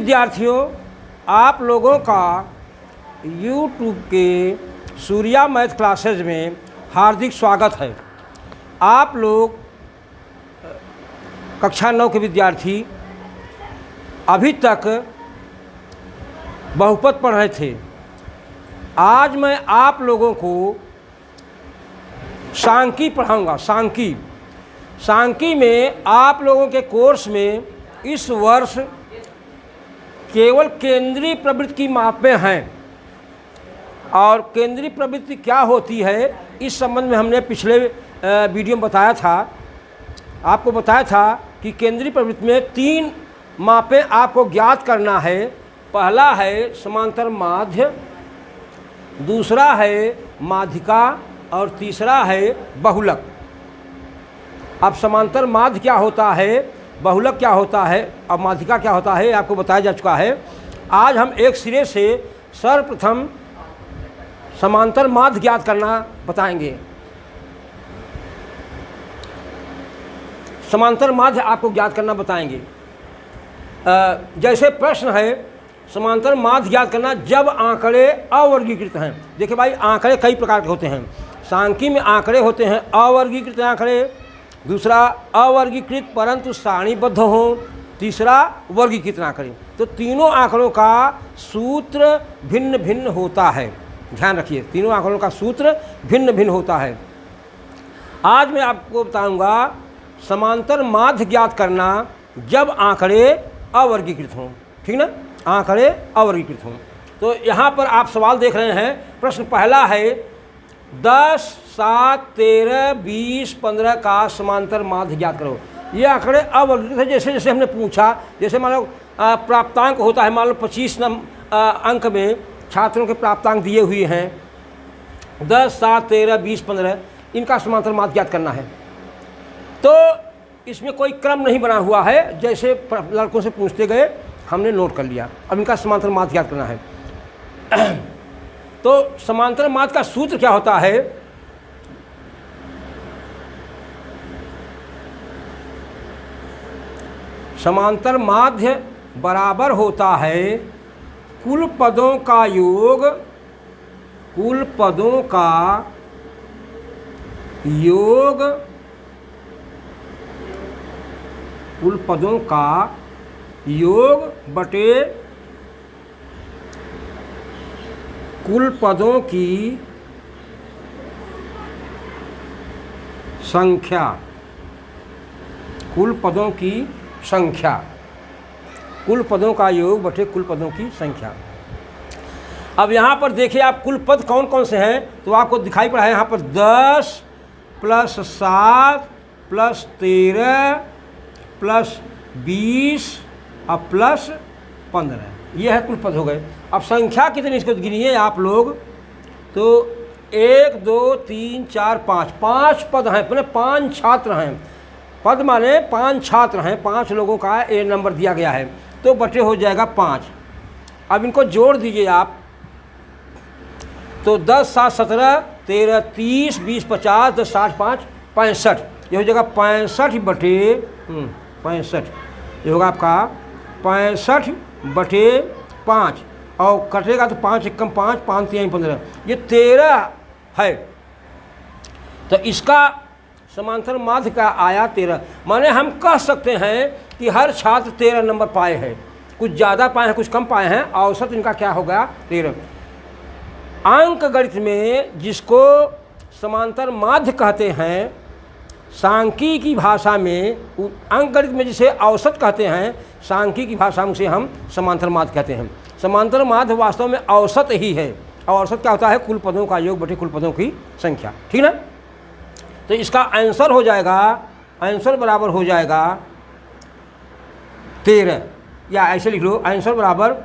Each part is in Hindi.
विद्यार्थियों, आप लोगों का YouTube के सूर्या मैथ क्लासेज में हार्दिक स्वागत है। आप लोग कक्षा 9 के विद्यार्थी अभी तक बहुपद पढ़ रहे थे। आज मैं आप लोगों को सांख्यिकी पढ़ाऊंगा। सांख्यिकी में आप लोगों के कोर्स में इस वर्ष केवल केंद्रीय प्रवृत्ति की मापें हैं, और केंद्रीय प्रवृत्ति क्या होती है इस संबंध में हमने पिछले वीडियो में बताया था। आपको बताया था कि केंद्रीय प्रवृत्ति में 3 मापें आपको ज्ञात करना है। पहला है समांतर माध्य, दूसरा है माध्यिका और तीसरा है बहुलक। अब समांतर माध्य क्या होता है, बहुलक क्या होता है और माध्यिका क्या होता है आपको बताया जा चुका है। आज हम एक सिरे से सर्वप्रथम समांतर माध्य ज्ञात करना बताएंगे। समांतर माध्य आपको ज्ञात करना बताएंगे। जैसे प्रश्न है समांतर माध्य ज्ञात करना जब आंकड़े अवर्गीकृत हैं। देखिए भाई, आंकड़े कई प्रकार के होते हैं। सांख्यिकी में आंकड़े होते हैं अवर्गीकृत आंकड़े, दूसरा अवर्गीकृत परंतु सारणीबद्ध हों, तीसरा वर्गीकृत आंकड़े। तो तीनों आंकड़ों का सूत्र भिन्न भिन्न होता है। ध्यान रखिए, तीनों आंकड़ों का सूत्र भिन्न भिन्न होता है। आज मैं आपको बताऊंगा समांतर माध्य ज्ञात करना जब आंकड़े अवर्गीकृत हों। ठीक ना, आंकड़े अवर्गीकृत हों। तो यहाँ पर आप सवाल देख रहे हैं। प्रश्न पहला है 10, 7, 13, 20, 15 का समांतर माध्य ज्ञात करो। ये आंकड़े अवर्गीकृत है। जैसे जैसे हमने पूछा, जैसे मान लो प्राप्तांक होता है, मान लो 25 अंक में छात्रों के प्राप्तांक दिए हुए हैं 10, 7, 13, 20, 15, इनका समांतर माध्य ज्ञात करना है। तो इसमें कोई क्रम नहीं बना हुआ है, जैसे लड़कों से पूछते गए हमने नोट कर लिया। अब इनका समांतर माध्य ज्ञात करना है। तो समांतर माध्य का सूत्र क्या होता है? समांतर माध्य बराबर होता है कुल पदों का योग, कुल पदों का योग, कुल पदों का योग बटे कुल पदों की संख्या, कुल पदों की संख्या, कुल पदों का योग बटे कुल पदों की संख्या। अब यहाँ पर देखिए आप कुल पद कौन कौन से हैं, तो आपको दिखाई पड़ा है यहाँ पर 10 + 7 + 13 + 20 और +15, ये है कुल पद हो गए। अब संख्या कितनी इसको गिनिए आप लोग, तो 1, 2, 3, 4, 5 पद हैं, अपने 5 छात्र हैं। पद माने 5 छात्र हैं, 5 लोगों का ए नंबर दिया गया है, तो बटे हो जाएगा 5। अब इनको जोड़ दीजिए आप, तो 10, 7, 17, 13, 30, 20, 50, 10, 60, 5, 65, ये हो जाएगा 65 बटे 65, ये होगा आपका 65 बटे 5, और कटेगा तो 5 × 5, 5 × 3 = 15, ये 13 है। तो इसका समांतर माध्य का आया 13। माने हम कह सकते हैं कि हर छात्र 13 नंबर पाए हैं, कुछ ज़्यादा पाए हैं कुछ कम पाए हैं, औसत इनका क्या होगा 13। अंक गणित में जिसको समांतर माध्य कहते हैं, सांख्यिकी की भाषा में अंक गणित में जिसे औसत कहते हैं, सांख्यिकी की भाषा में उसे हम समांतर माध्य कहते हैं। समांतर माध्य वास्तव में औसत ही है, और औसत क्या होता है? कुल पदों का योग बटे कुल पदों की संख्या। ठीक ना, तो इसका आंसर हो जाएगा, आंसर बराबर हो जाएगा 13, या ऐसे लिख लो, आंसर बराबर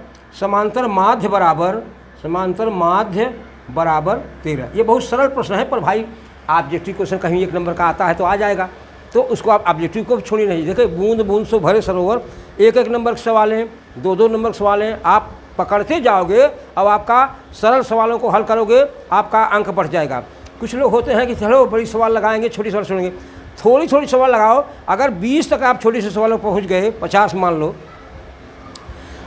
समांतर माध्य बराबर, समांतर माध्य बराबर 13। ये बहुत सरल प्रश्न है, पर भाई ऑब्जेक्टिव क्वेश्चन कहीं 1 नंबर का आता है तो आ जाएगा, तो उसको आप ऑब्जेक्टिव को छोड़िए नहीं। देखिए, बूंद बूंद से भरे सरोवर, 1-1 नंबर के सवाल हैं, 2-2 नंबर के सवाल हैं, आप पकड़ते जाओगे। अब आपका सरल सवालों को हल करोगे, आपका अंक बढ़ जाएगा। कुछ लोग होते हैं कि चलो बड़ी सवाल लगाएंगे, छोटी सवाल छोड़ेंगे। थोड़ी थोड़ी सवाल लगाओ, अगर 20 तक आप छोटी से सवालों पर पहुँच गए, 50 मान लो,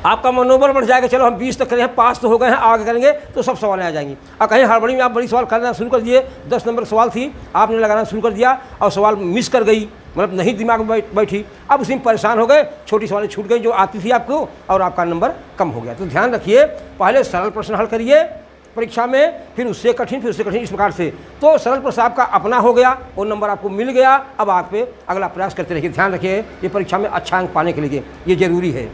आपका मनोबल बढ़ जाएगा, चलो हम 20 तक करें, पास तो हो गए हैं, आगे करेंगे तो सब सवालें आ जाएंगी। और कहीं हड़बड़ी में आप बड़ी सवाल करना शुरू कर दिए, 10 नंबर सवाल थी, आपने लगाना शुरू कर दिया और सवाल मिस कर गई, मतलब नहीं दिमाग में बैठी, अब उसी में परेशान हो गए, छोटी सवालें छूट गई जो आती थी आपको और आपका नंबर कम हो गया। तो ध्यान रखिए, पहले सरल प्रश्न हल करिए परीक्षा में, फिर उससे कठिन, इस प्रकार से, तो सरल प्रश्न आपका अपना हो गया, वो नंबर आपको मिल गया। अब आप पे अगला प्रयास करते रहिए। ध्यान रखिए, ये परीक्षा में अच्छा अंक पाने के लिए ये जरूरी है।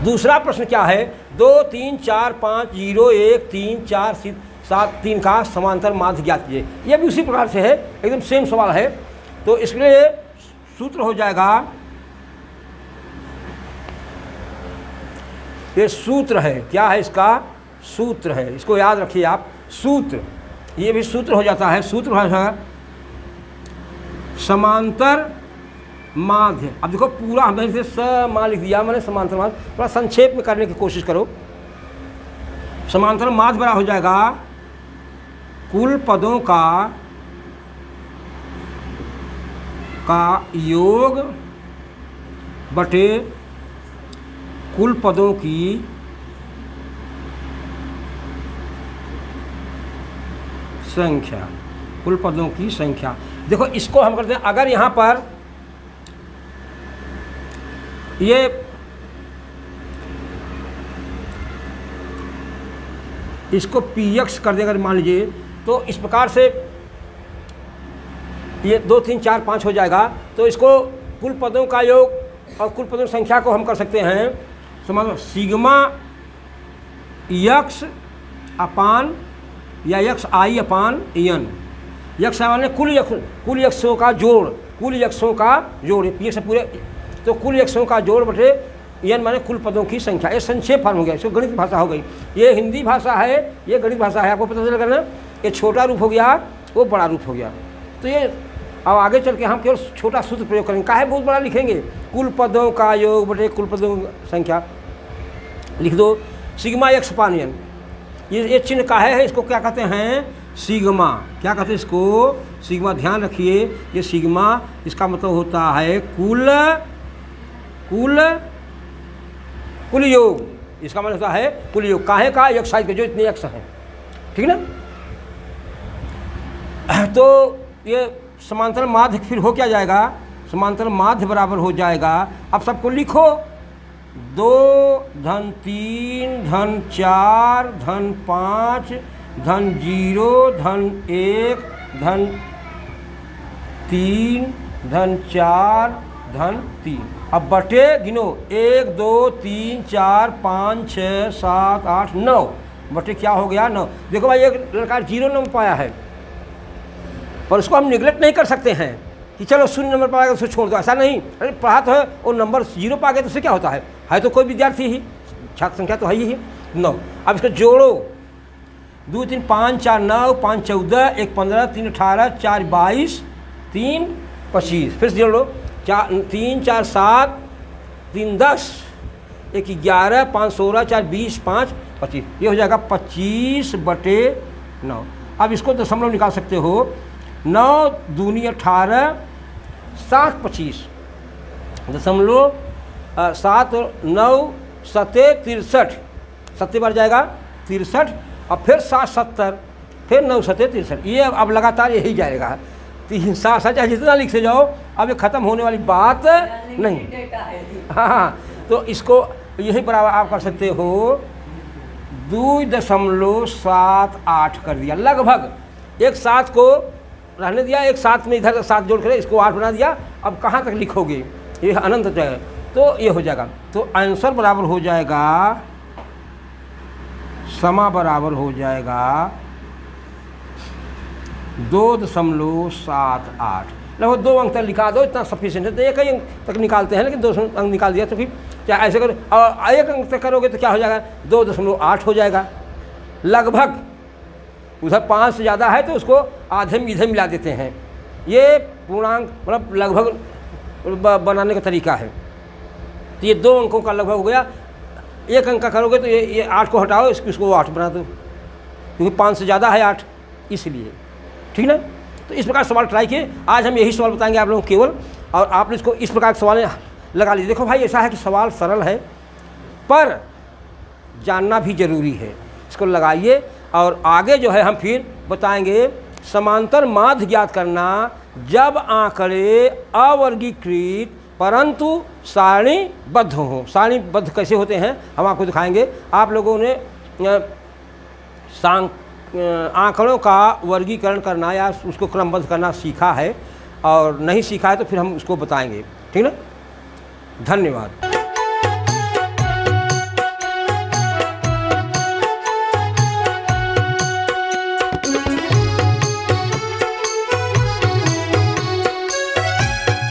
दूसरा प्रश्न क्या है, 2 3 4 5 0 1 3 4 7 3 का समांतर माध्य ज्ञात कीजिए। ये भी उसी प्रकार से है, एकदम सेम सवाल है। तो इसके लिए सूत्र हो जाएगा, ये सूत्र है, क्या है इसका सूत्र है, इसको याद रखिए आप, सूत्र, ये भी सूत्र हो जाता है, सूत्र हो जाएगा समांतर माध्य। अब देखो पूरा हमने इसे मान लिख दिया, मैंने समांतर माध्य, थोड़ा संक्षेप में करने की कोशिश करो। समांतर माध्य बड़ा हो जाएगा कुल पदों का योग बटे कुल पदों की संख्या, कुल पदों की संख्या। देखो इसको हम करते हैं, अगर यहाँ पर ये इसको px कर देगा मान लीजिए, तो इस प्रकार से ये 2 3 4 5 हो जाएगा। तो इसको कुल पदों का योग और कुल पदों की संख्या को हम कर सकते हैं समझ सिग्मा यक्स अपान या यक्स आई अपान एन। यक्स माने कुल यक्षों का जोड़, कुल यक्षों का जोड़, पी से पूरे, तो कुल यक्षों का जोड़ बटे एन माने कुल पदों की संख्या। ये संक्षेप फॉर्म हो गया, इसको गणित भाषा हो गई। ये हिंदी भाषा है, ये गणित भाषा है, आपको पता चलेगा ना। ये छोटा रूप हो गया, वो बड़ा रूप हो गया। तो ये अब आगे चल के हम केवल छोटा सूत्र प्रयोग करेंगे, काहे बहुत बड़ा लिखेंगे, कुल पदों का योग बटे कुल पदों की संख्या। लिख दो सिग्मा यक्स अपान एन। ये चिन्ह काहे है, इसको क्या कहते हैं, सिग्मा। क्या कहते हैं इसको, सिग्मा। ध्यान रखिए, ये सिग्मा, इसका मतलब होता है कुल योग, इसका मतलब होता है कुल योग। काहे का, यक्स साइज के जो इतने यक्स हैं, ठीक ना। तो ये समांतर माध्य फिर हो क्या जाएगा, समांतर माध्य बराबर हो जाएगा, अब सबको लिखो, 2 धन 3 धन 4 धन 5 धन 0 धन 1 धन 3 धन 4 धन 3। अब बटे गिनो, 1 2 3 4 5 6 7 8 9 बटे क्या हो गया 9। देखो भाई एक लड़का 0 नंबर पाया है, पर उसको हम निगलेक्ट नहीं कर सकते हैं कि चलो 0 नंबर पाएगा उसको छोड़ दो, ऐसा नहीं। अरे पढ़ा तो है, वो नंबर 0 पा गया तो उससे क्या होता है तो कोई विद्यार्थी ही, छात्र संख्या तो है ही 9। अब इसको जोड़ो, 2 3 5 4 9 5 14 1 15 3 18 4 22 3 25, फिर से जोड़ लो, 3 4 7 3 10 1 11 5 16 4 20 5 25, ये हो जाएगा 25 बटे 9। अब इसको दशमलव निकाल सकते हो, 9 दूनी 18 7 25 दशमलव 7 9 सते 63, 70 बार जाएगा 63, और फिर 7 70, फिर 9 सते 63। ये अब लगातार यही जाएगा, 3 7 चाहे जितना लिख से जाओ, अब ये ख़त्म होने वाली बात नहीं। हाँ, तो इसको यही बराबर आप कर सकते हो, 2.78 कर दिया लगभग। एक 7 को रहने दिया, एक 7 में इधर 7 जोड़ कर इसको 8 बना दिया। अब कहाँ तक लिखोगे, ये अनंत जाएगा, तो ये हो जाएगा। तो आंसर बराबर हो जाएगा, समा बराबर हो जाएगा 2.78। लगभग 2 अंक तक लिखा दो, इतना सफिशिएंट है। तो 1 ही अंक तक निकालते हैं, लेकिन 2 अंक निकाल दिया तो फिर क्या ऐसे करो, और 1 अंक तक करोगे तो क्या हो जाएगा, 2.8 हो जाएगा लगभग। उधर 5 से ज़्यादा है तो उसको आधे में इधर मिला देते हैं। ये पूर्णांक मतलब लगभग बनाने का तरीका है। तो ये 2 अंकों का लगभग हो गया। 1 अंक का करोगे तो ये 8 को हटाओ, इसको 8 बना दो, क्योंकि 5 से ज़्यादा है 8, इसलिए, ठीक ना। तो इस प्रकार सवाल ट्राई किए। आज हम यही सवाल बताएंगे आप लोगों को केवल, और आपने इसको इस प्रकार के सवाल लगा लीजिए। देखो भाई, ऐसा है कि सवाल सरल है पर जानना भी ज़रूरी है, इसको लगाइए और आगे जो है हम फिर बताएंगे समांतर माध्य ज्ञात करना जब आंकड़े अवर्गीकृत परंतु सारणीबद्ध हों। सारणीबद्ध कैसे होते हैं हम आपको दिखाएंगे। आप लोगों ने आंकड़ों का वर्गीकरण करना या उसको क्रमबद्ध करना सीखा है, और नहीं सीखा है तो फिर हम उसको बताएंगे, ठीक ना। धन्यवाद।